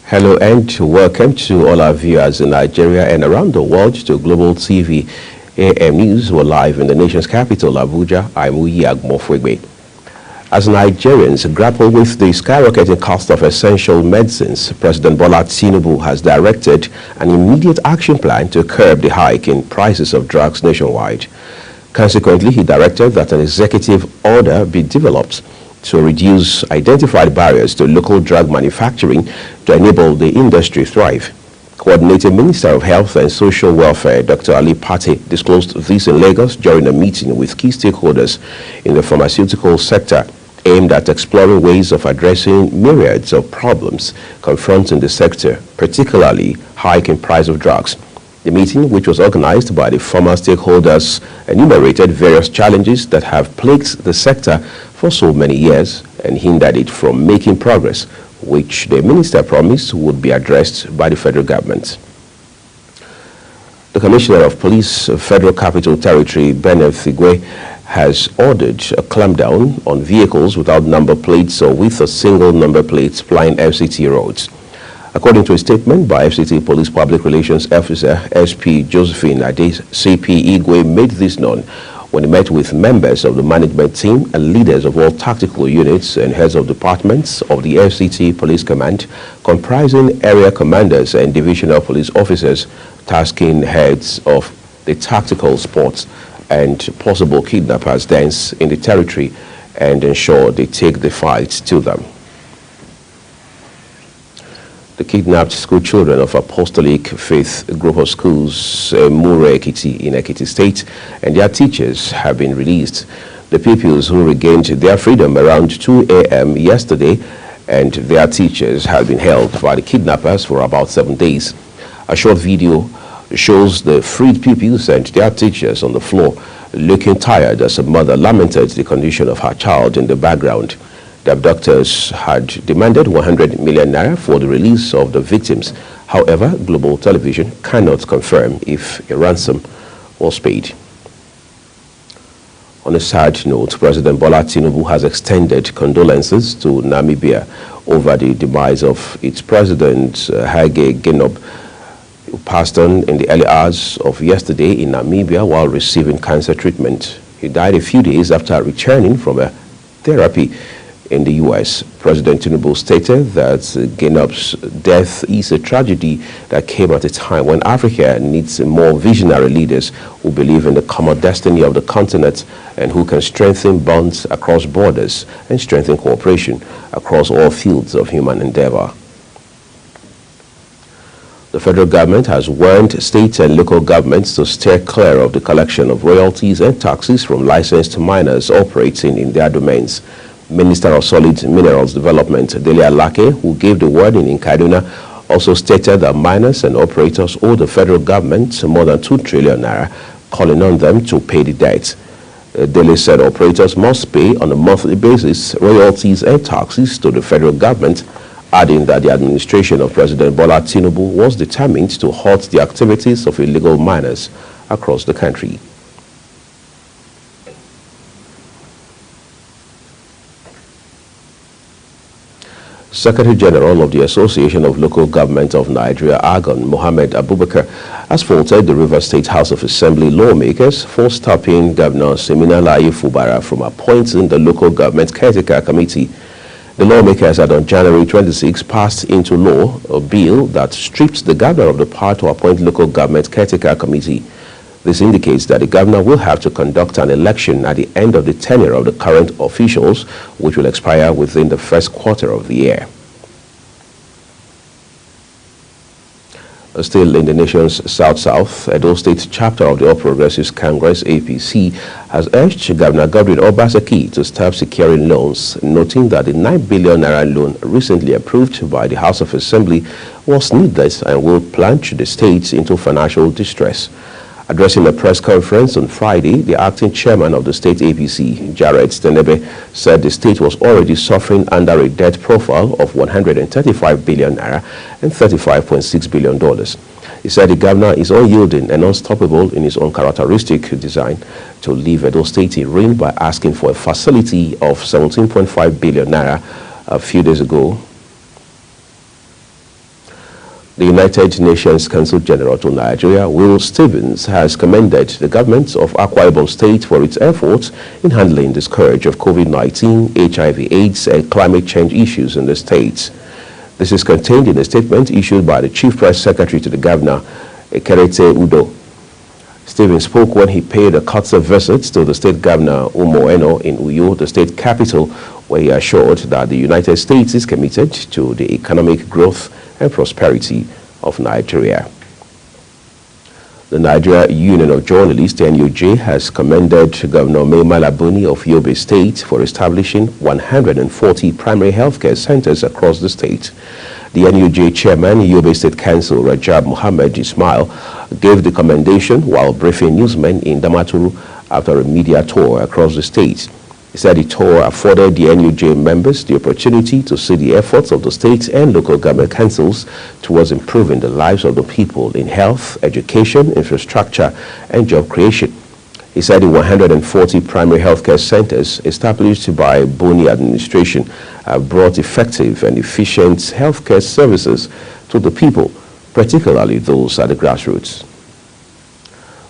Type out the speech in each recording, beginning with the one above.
Hello and welcome to all our viewers in Nigeria and around the world to Global TV AM News. We're live in the nation's capital, Abuja. I'm Uyi Agmofwegbe. As Nigerians grapple with the skyrocketing cost of essential medicines, President Bola Tinubu has directed an immediate action plan to curb the hike in prices of drugs nationwide. Consequently, he directed that an executive order be developed to reduce identified barriers to local drug manufacturing to enable the industry thrive. Coordinating Minister of Health and Social Welfare, Dr. Ali Pate, disclosed this in Lagos during a meeting with key stakeholders in the pharmaceutical sector aimed at exploring ways of addressing myriads of problems confronting the sector, particularly hike in price of drugs. The meeting, which was organized by the former stakeholders, enumerated various challenges that have plagued the sector for so many years and hindered it from making progress, which the minister promised would be addressed by the federal government. The Commissioner of Police of Federal Capital Territory, Bernard Igwe, has ordered a clampdown on vehicles without number plates or with a single number plate plying FCT roads. According to a statement by FCT Police Public Relations Officer SP Josephine Ade, CP Igwe made this known when he met with members of the management team and leaders of all tactical units and heads of departments of the FCT Police Command, comprising area commanders and divisional police officers, tasking heads of the tactical spots and possible kidnappers dens in the territory and ensure they take the fight to them. The kidnapped school children of Apostolic Faith Group of Schools, Mure Ekiti in Ekiti State, and their teachers have been released. The pupils who regained their freedom around 2 a.m. yesterday and their teachers have been held by the kidnappers for about 7 days. A short video shows the freed pupils and their teachers on the floor looking tired as a mother lamented the condition of her child in the background. The abductors had demanded 100 million naira for the release of the victims. However, Global Television cannot confirm if a ransom was paid. On a sad note, President Bola Tinubu has extended condolences to Namibia over the demise of its president, Hage Geingob, who passed on in the early hours of yesterday in Namibia while receiving cancer treatment. He died a few days after returning from a therapy in the U.S. President Tinubu stated that Geingob's death is a tragedy that came at a time when Africa needs more visionary leaders who believe in the common destiny of the continent and who can strengthen bonds across borders and strengthen cooperation across all fields of human endeavor. The federal government has warned state and local governments to steer clear of the collection of royalties and taxes from licensed miners operating in their domains. Minister of Solid Minerals Development, Dele Alake, who gave the warning in Kaduna, also stated that miners and operators owe the federal government more than 2 trillion naira, calling on them to pay the debt. Dele said operators must pay on a monthly basis royalties and taxes to the federal government, adding that the administration of President Bola Tinubu was determined to halt the activities of illegal miners across the country. Secretary General of the Association of Local Government of Nigeria, AGON, Mohammed Abubakar, has faulted the Rivers State House of Assembly lawmakers for stopping Governor Siminalayi Fubara from appointing the Local Government Caretaker Committee. The lawmakers had on January 26 passed into law a bill that strips the governor of the power to appoint Local Government Caretaker Committee. This indicates that the governor will have to conduct an election at the end of the tenure of the current officials, which will expire within the first quarter of the year. Still in the nation's South-South, Edo State chapter of the All Progressives Congress, APC, has urged Governor Godwin Obaseki to stop securing loans, noting that the 9 billion naira loan recently approved by the House of Assembly was needless and will plunge the state into financial distress. Addressing a press conference on Friday, the acting chairman of the state APC, Jared Stenebe, said the state was already suffering under a debt profile of 135 billion naira and $35.6 billion. He said the governor is unyielding and unstoppable in his uncharacteristic design to leave Edo State in ruin by asking for a facility of 17.5 billion naira a few days ago The United Nations Consul General to Nigeria, Will Stevens, has commended the government of Akwa Ibom State for its efforts in handling the scourge of COVID-19, HIV/AIDS, and climate change issues in the state. This is contained in a statement issued by the Chief Press Secretary to the Governor, Ekerete Udo. Stevens spoke when he paid a courtesy visit to the State Governor, Umo Eno, in Uyo, the state capital, where he assured that the United States is committed to the economic growth and prosperity of Nigeria. The Nigeria Union of Journalists, NUJ, has commended Governor Mai Mala Buni of Yobe State for establishing 140 primary healthcare centers across the state. The NUJ chairman, Yobe State Council, Rajab Muhammad Ismail, gave the commendation while briefing newsmen in Damaturu after a media tour across the state. He said the tour afforded the NUJ members the opportunity to see the efforts of the state and local government councils towards improving the lives of the people in health, education, infrastructure, and job creation. He said the 140 primary healthcare centers established by Buni administration have brought effective and efficient healthcare services to the people, particularly those at the grassroots.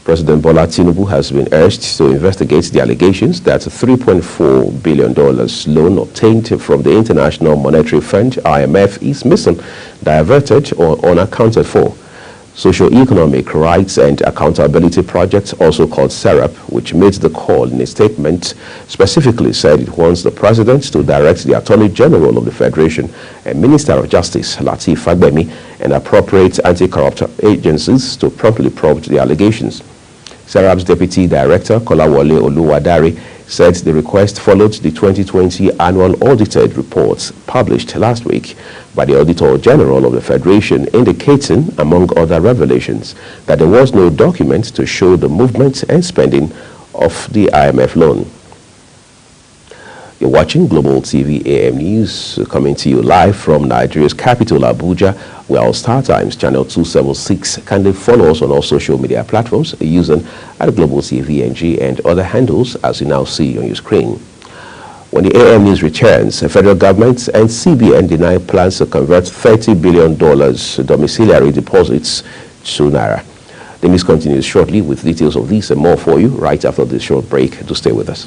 President Bola Tinubu has been urged to investigate the allegations that a $3.4 billion loan obtained from the International Monetary Fund, IMF, is missing, diverted, or unaccounted for. Socio-Economic Rights and Accountability Project, also called SERAP, which made the call in a statement, specifically said it wants the President to direct the Attorney General of the Federation and Minister of Justice, Lateef Fagbemi, and appropriate anti-corruption agencies to promptly probe the allegations. SERAP's Deputy Director, Kolawole Oluwadare, said the request followed the 2020 annual audited reports published last week by the Auditor General of the Federation, indicating, among other revelations, that there was no document to show the movement and spending of the IMF loan. You're watching Global TV AM News, coming to you live from Nigeria's capital, Abuja. We are on StarTimes channel 276. Kindly follow us on all social media platforms using @Global TV NG and other handles as you now see on your screen. When the AM News returns, the federal government and CBN deny plans to convert $30 billion domiciliary deposits to Naira. The news continues shortly with details of this and more for you right after this short break. Do stay with us.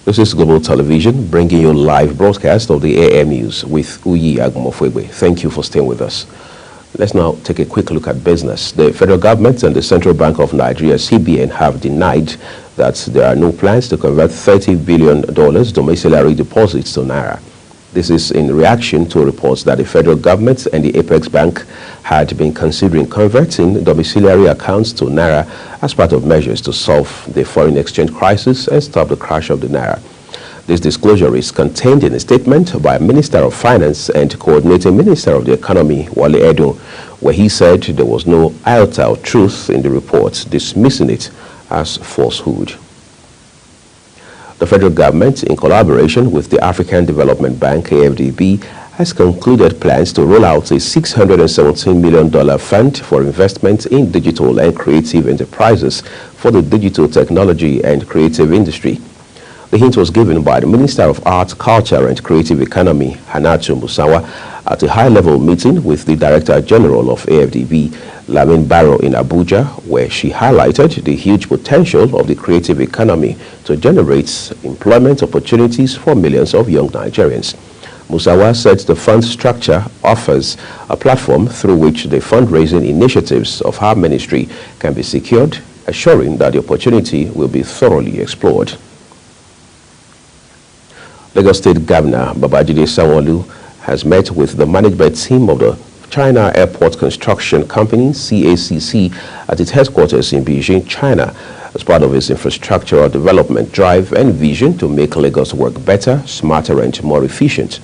This is Global Television, bringing you live broadcast of the AM News with Uyi Agumofwegwe. Thank you for staying with us. Let's now take a quick look at business. The federal government and the Central Bank of Nigeria, CBN, have denied that there are no plans to convert $30 billion domiciliary deposits to Naira. This is in reaction to reports that the federal government and the Apex Bank had been considering converting domiciliary accounts to Naira as part of measures to solve the foreign exchange crisis and stop the crash of the Naira. This disclosure is contained in a statement by Minister of Finance and Coordinating Minister of the Economy, Wale Edun, where he said there was no iota of truth in the report, dismissing it as falsehood. The federal government, in collaboration with the African Development Bank, AFDB, has concluded plans to roll out a $617 million fund for investment in digital and creative enterprises for the digital technology and creative industry. The hint was given by the Minister of Art, Culture and Creative Economy, Hannatu Musawa, at a high-level meeting with the Director General of AFDB, Lamin Barrow, in Abuja, where she highlighted the huge potential of the creative economy to generate employment opportunities for millions of young Nigerians. Musawa said the fund structure offers a platform through which the fundraising initiatives of her ministry can be secured, assuring that the opportunity will be thoroughly explored. Lagos State Governor Babajide Sanwo-Olu has met with the management team of the China Airport Construction Company, CACC, at its headquarters in Beijing, China, as part of its infrastructural development drive and vision to make Lagos work better, smarter, and more efficient.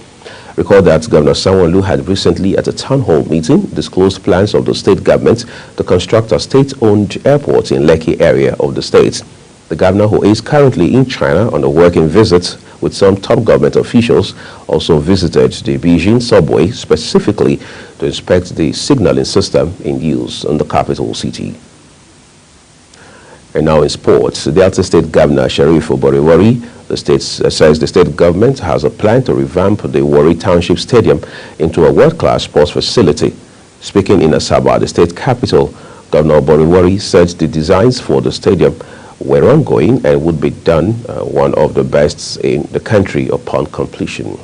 Recall that Governor Sanwo-Olu had recently, at a town hall meeting, disclosed plans of the state government to construct a state-owned airport in Lekki area of the state. The governor, who is currently in China on a working visit with some top government officials, also visited the Beijing subway specifically to inspect the signaling system in use in the capital city. And now in sports, the Delta State Governor Sheriff Oborevwori says the state government has a plan to revamp the Warri Township Stadium into a world-class sports facility. Speaking in Asaba, the state capital, Governor Oborevwori said the designs for the stadium were ongoing and would be done one of the best in the country upon completion.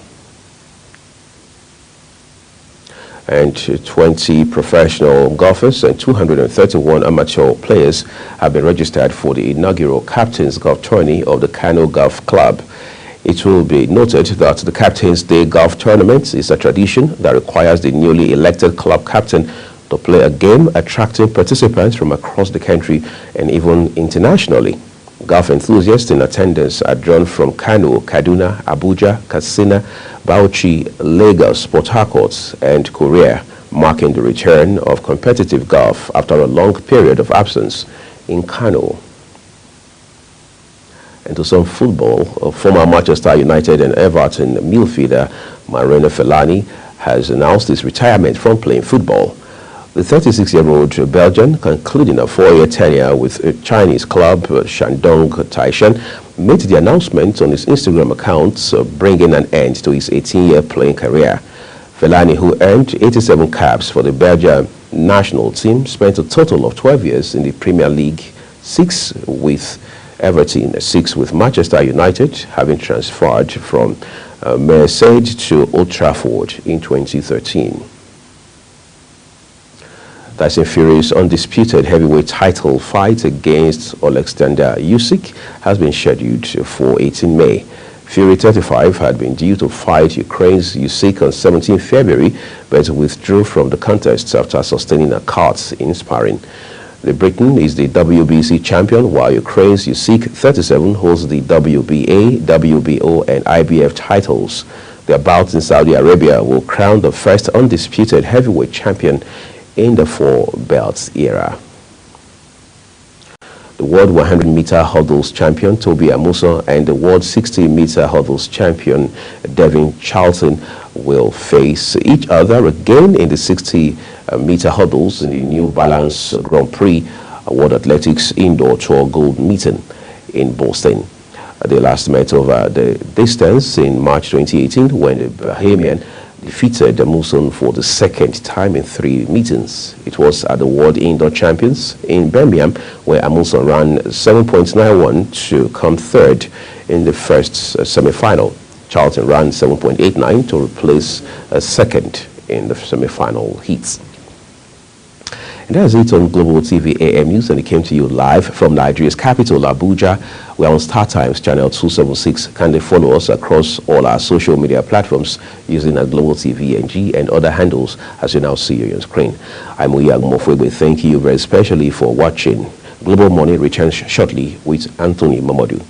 And 20 professional golfers and 231 amateur players have been registered for the inaugural Captain's Golf Tourney of the Kano Golf Club. It will be noted that the Captain's Day Golf Tournament is a tradition that requires the newly elected club captain to play a game attracting participants from across the country and even internationally. Golf enthusiasts in attendance are drawn from Kano, Kaduna, Abuja, Katsina, Bauchi, Lagos, Port Harcourt, and Korea, marking the return of competitive golf after a long period of absence in Kano. And to some football, former Manchester United and Everton midfielder Marouane Fellaini has announced his retirement from playing football. The 36-year-old Belgian, concluding a 4-year tenure with a Chinese club, Shandong Taishan, made the announcement on his Instagram account, bringing an end to his 18-year playing career. Fellaini, who earned 87 caps for the Belgian national team, spent a total of 12 years in the Premier League, 6 with Everton, 6 with Manchester United, having transferred from Marseille to Old Trafford in 2013. Tyson Fury's undisputed heavyweight title fight against Alexander Usyk has been scheduled for 18 May. Fury, 35, had been due to fight Ukraine's Usyk on 17 February, but withdrew from the contest after sustaining a cut in sparring. The Briton is the WBC champion, while Ukraine's Usyk, 37, holds the WBA, WBO, and IBF titles. Their bout in Saudi Arabia will crown the first undisputed heavyweight champion in the 4 belts era. The World 100-meter hurdles champion Tobi Amusan and the World 60-meter hurdles champion Devin Charlton will face each other again in the 60-meter hurdles in the New Balance Grand Prix World Athletics Indoor Tour Gold Meeting in Boston. They last met over the distance in March 2018 when the Bahamian defeated Amusan for the second time in 3 meetings. It was at the World Indoor Champions in Birmingham, where Amusan ran 7.91 to come third in the first semi-final. Charlton ran 7.89 to replace second in the semi-final heats. And that's it on Global TV AM News, and it came to you live from Nigeria's capital, Abuja. We're on StarTimes channel 276. Kindly follow us across all our social media platforms using our Global TV NG and other handles as you now see on your screen. I'm Uyi Agumofwegbe. Thank you very specially for watching. Global Money returns shortly with Anthony Mamadou.